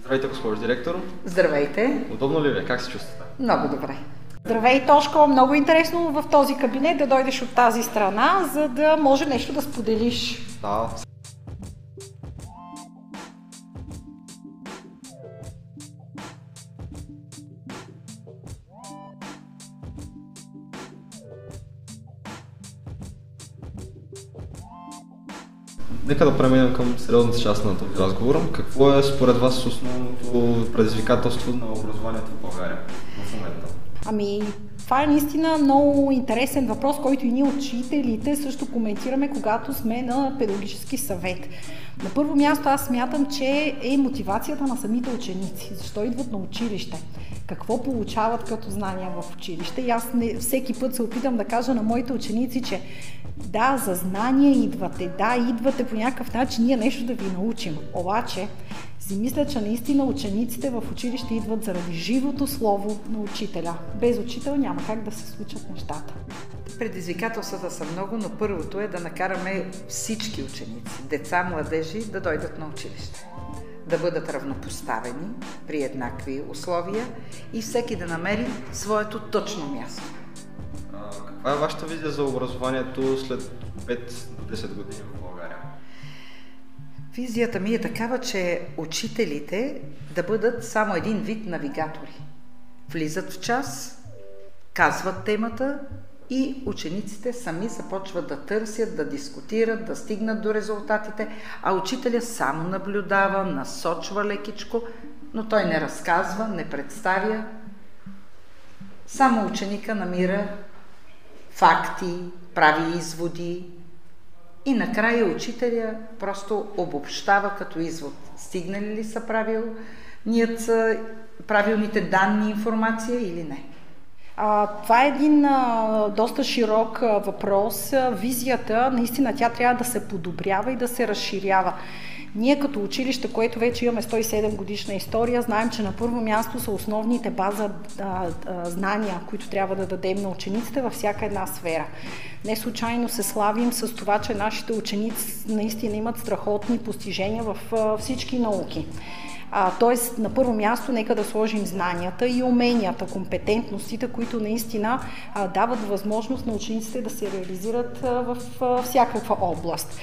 Здравейте, госпожо директор. Здравейте. Удобно ли ви е? Как се чувствате? Много добре. Здравей, Тошко. Много интересно в този кабинет да дойдеш от тази страна, за да може нещо да споделиш. Да. Нека да преминем към сериозната част на този разговор. Какво е според вас основното предизвикателство на образованието в България в момента? Това е наистина много интересен въпрос, който и ние учителите също коментираме, когато сме на педагогически съвет. На първо място аз смятам, че е мотивацията на самите ученици. Защо идват на училище? Какво получават като знания в училище? И аз всеки път се опитам да кажа на моите ученици, че да, за знания идвате, да, идвате по някакъв начин ние нещо да ви научим. Обаче, си мисля, че наистина учениците в училище идват заради живото слово на учителя. Без учител няма как да се случат нещата. Предизвикателствата са много, но първото е да накараме всички ученици, деца, младежи, да дойдат на училище. Да бъдат равнопоставени при еднакви условия и всеки да намери своето точно място. Каква е вашата визия за образованието след 5-10 години в България? Визията ми е такава, че учителите да бъдат само един вид навигатори. Влизат в час, казват темата и учениците сами започват да търсят, да дискутират, да стигнат до резултатите, а учителя само наблюдава, насочва лекичко, но той не разказва, не представя. Само ученика намира факти, прави изводи и накрая учителя просто обобщава като извод. Стигнали ли са правилните данни, информация или не? Това е един доста широк въпрос. Визията, наистина тя трябва да се подобрява и да се разширява. Ние като училище, което вече имаме 107 годишна история, знаем, че на първо място са основните база знания, които трябва да дадем на учениците във всяка една сфера. Не случайно се славим с това, че нашите ученици наистина имат страхотни постижения в всички науки. Тоест, на първо място, нека да сложим знанията и уменията, компетентностите, които наистина дават възможност на учениците да се реализират в всякаква област.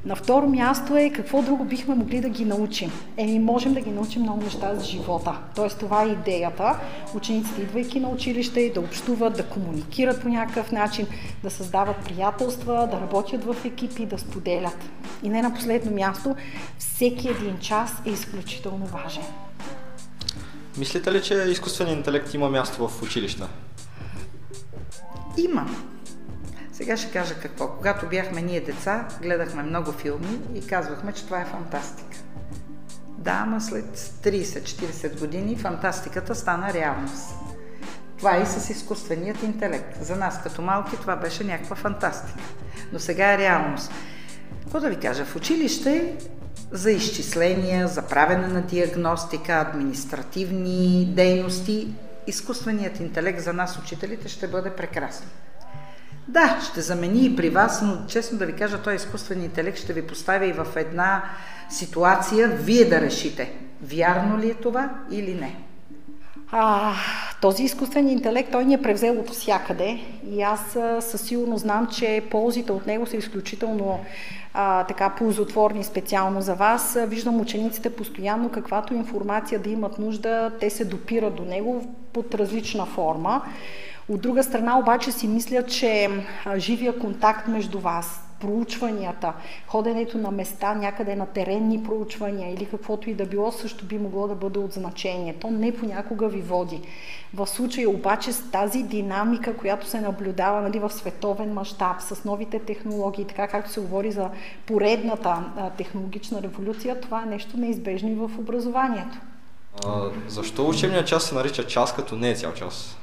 На второ място е какво друго бихме могли да ги научим. Можем да ги научим много неща за живота. Тоест, това е идеята. Учениците, идвайки на училище, да общуват, да комуникират по някакъв начин, да създават приятелства, да работят в екипи, да споделят. И не на последно място, всеки един час е изключително важен. Мислите ли, че изкуственият интелект има място в училище? Има. Сега ще кажа какво. Когато бяхме ние деца, гледахме много филми и казвахме, че това е фантастика. Да, ама след 30-40 години фантастиката стана реалност. Това и с изкуственият интелект. За нас като малки това беше някаква фантастика. Но сега е реалност. Какво да ви кажа? В училище за изчисления, за правене на диагностика, административни дейности, изкуственият интелект за нас, учителите, ще бъде прекрасно. Да, ще замени и при вас, но честно да ви кажа, този изкуствен интелект ще ви поставя и в една ситуация, вие да решите, вярно ли е това или не. Този изкуствен интелект, той ни е превзел от всякъде и аз със сигурност знам, че ползите от него са изключително ползотворни специално за вас. Виждам учениците постоянно, каквато информация да имат нужда, те се допират до него под различна форма. От друга страна обаче си мисля, че живия контакт между вас, проучванията, ходенето на места, някъде на теренни проучвания или каквото и да било, също би могло да бъде от значение. То не понякога ви води. В случая обаче с тази динамика, която се наблюдава в световен мащаб, с новите технологии, така както се говори за поредната технологична революция, това е нещо неизбежно и в образованието. Защо учебният час се нарича час, като не е цял час?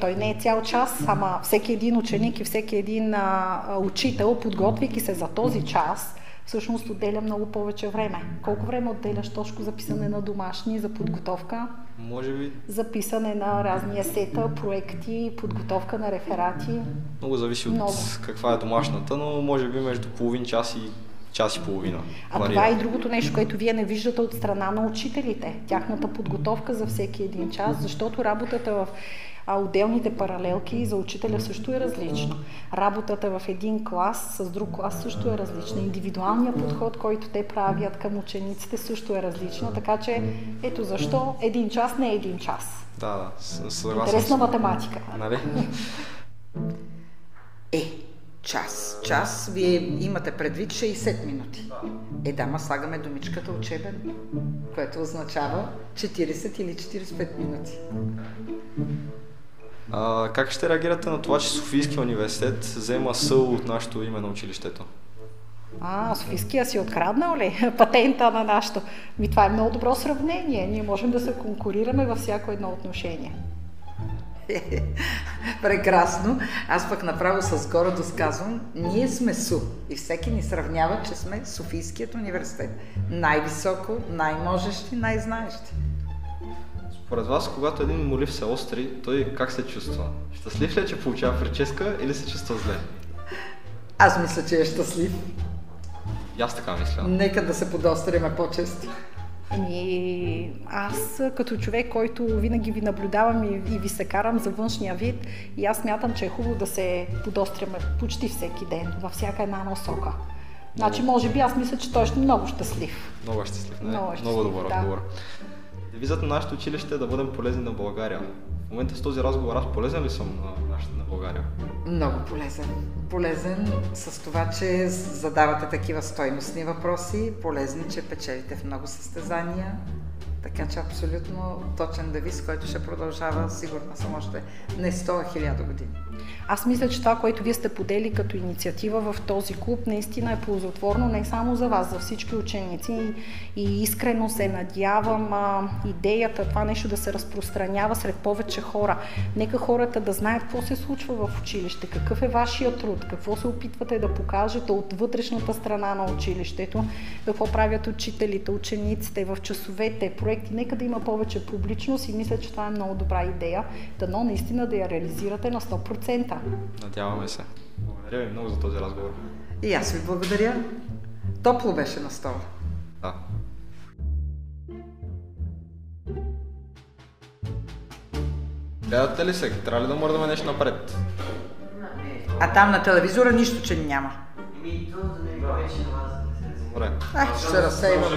Той не е цял час, ама всеки един ученик и всеки един учител, подготвяйки се за този час, всъщност отделя много повече време. Колко време отделяш, Тошко, за писане на домашни, за подготовка? Може би. За писане на разни есета, проекти, подготовка на реферати? Много зависи от каква е домашната, но може би между половин час и час и половина. Това е и другото нещо, което вие не виждате от страна на учителите. Тяхната подготовка за всеки един час, защото работата в отделните паралелки за учителя също е различна. Работата в един клас с друг клас също е различна. Индивидуалният подход, който те правят към учениците, също е различна. Така че ето защо един час не е един час. Да, съгласен. Интересна математика. Нали? Час. Вие имате предвид 60 минути. Ма слагаме думичката учебен, което означава 40 или 45 минути. Как ще реагирате на това, че Софийския университет взема СУ от нашето име на училището? Софийския си откраднал ли патента на нашето? Това е много добро сравнение. Ние можем да се конкурираме във всяко едно отношение. Прекрасно. Аз пък направо с гордост казвам, ние сме СУ и всеки ни сравнява, че сме Софийският университет. Най-високо, най-можещи, най-знаещи. Според вас, когато един молив се остри, той как се чувства? Щастлив ли е, че получава прическа или се чувства зле? Аз мисля, че е щастлив. И аз така мисля. Нека да се подостриме по-често. Аз като човек, който винаги ви наблюдавам и ви се карам за външния вид, и аз смятам, че е хубаво да се подостряме почти всеки ден, във всяка една насока. Значи, може би аз мисля, че той ще е много щастлив. Много щастлив, не? Много добър разговор. Девизът на нашето училище е да бъдем полезни на България. В момента с този разговор аз полезен ли съм на България? Много полезен. Полезен с това, че задавате такива стойностни въпроси, полезни, че печелите в много състезания. Така че абсолютно точен девиз, който ще продължава, сигурна съм, още не 100, а 1000 години. Аз мисля, че това, което вие сте подели като инициатива в този клуб, наистина е ползотворно не само за вас, за всички ученици, и искрено се надявам идеята, това нещо да се разпространява сред повече хора. Нека хората да знаят какво се случва в училище, какъв е вашия труд, какво се опитвате да покажете от вътрешната страна на училището, какво правят учителите, учениците в часовете, проекти. Нека да има повече публичност и мисля, че това е много добра идея. Дано наистина да я реализирате на 100%. Надяваме се. Благодаря ви много за този разговор. И аз ви благодаря. Топло беше на стола. Да. Гледате ли се? Трябва ли да мърдаме нещо напред? А там на телевизора нищо, че няма. Добре. Ще се разсейваме.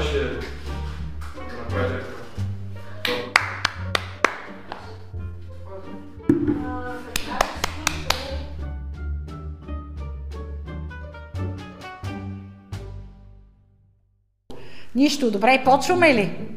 Нищо, добре, почваме ли?